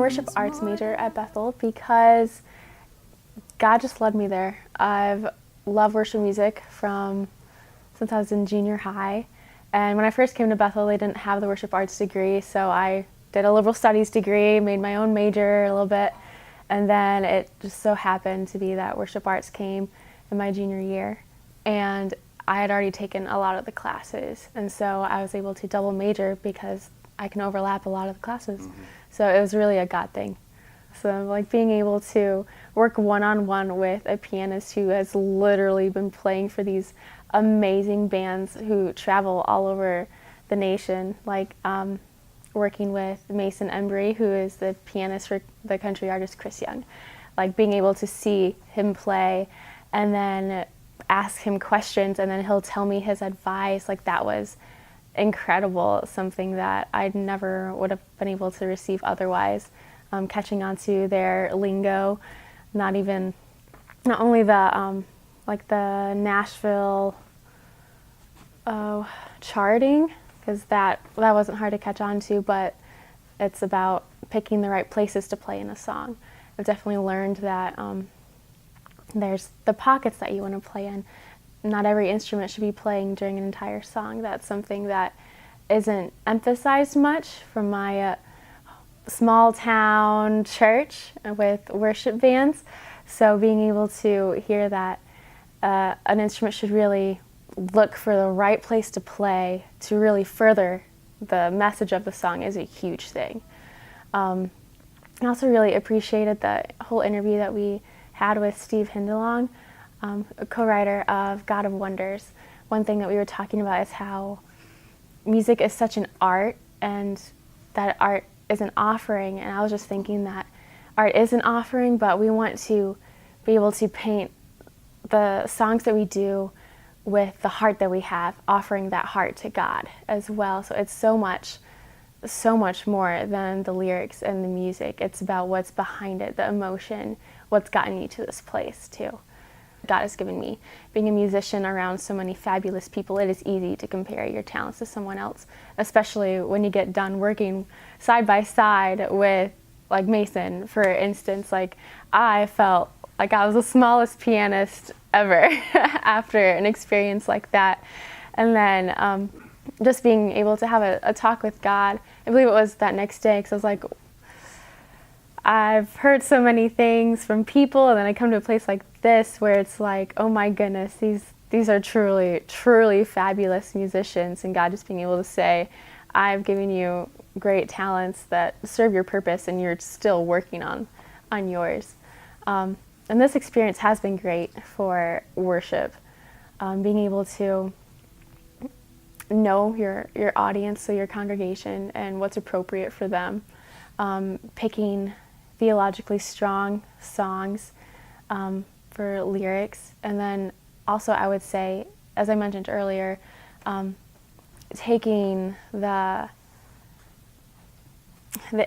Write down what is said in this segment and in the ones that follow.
worship arts major at Bethel because God just led me there. I've loved worship music since I was in junior high. And when I first came to Bethel, they didn't have the worship arts degree, so I did a liberal studies degree, made my own major a little bit, and then it just so happened to be that worship arts came in my junior year. And I had already taken a lot of the classes, and so I was able to double major because I can overlap a lot of the classes. Mm-hmm. So it was really a God thing. So like being able to work one-on-one with a pianist who has literally been playing for these amazing bands who travel all over the nation, like working with Mason Embry, who is the pianist for the country artist Chris Young. Like being able to see him play and then ask him questions and then he'll tell me his advice, like that was incredible, something that I never would have been able to receive otherwise. Catching on to their lingo, not only the like the Nashville charting, because that wasn't hard to catch on to, but it's about picking the right places to play in a song. I've definitely learned that there's the pockets that you want to play in. Not every instrument should be playing during an entire song. That's something that isn't emphasized much from my small town church with worship bands. So being able to hear that an instrument should really look for the right place to play to really further the message of the song is a huge thing. I also really appreciated the whole interview that we had with Steve Hindelong, a co-writer of God of Wonders. One thing that we were talking about is how music is such an art, and that art is an offering. And I was just thinking that art is an offering, but we want to be able to paint the songs that we do with the heart that we have, offering that heart to God as well. So it's so much more than the lyrics and the music. It's about what's behind it, the emotion, what's gotten you to this place too. God has given me, being a musician around so many fabulous people, it is easy to compare your talents to someone else, especially when you get done working side by side with like Mason, for instance. Like I felt like I was the smallest pianist ever after an experience like that. And then just being able to have a talk with God, I believe it was that next day, because I was like, I've heard so many things from people, and then I come to a place like this where it's like, oh my goodness, these are truly fabulous musicians, and God just being able to say, I've given you great talents that serve your purpose, and you're still working on yours. And this experience has been great for worship, being able to know your audience, so your congregation, and what's appropriate for them, picking theologically strong songs for lyrics, and then also I would say, as I mentioned earlier, taking the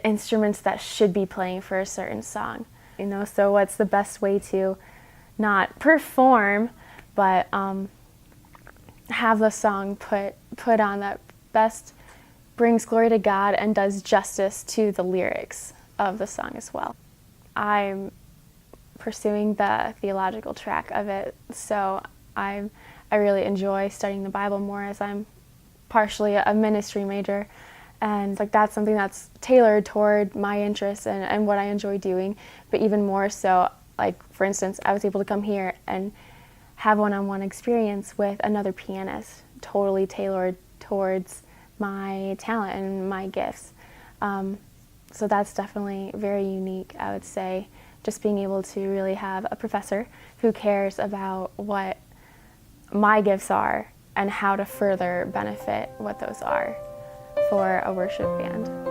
instruments that should be playing for a certain song. You know, so what's the best way to not perform, but have the song put on that best brings glory to God and does justice to the lyrics of the song as well. I'm pursuing the theological track of it, so I really enjoy studying the Bible more, as I'm partially a ministry major, and like that's something that's tailored toward my interests and what I enjoy doing. But even more so, like for instance, I was able to come here and have one-on-one experience with another pianist, totally tailored towards my talent and my gifts. So that's definitely very unique, I would say, just being able to really have a professor who cares about what my gifts are and how to further benefit what those are for a worship band.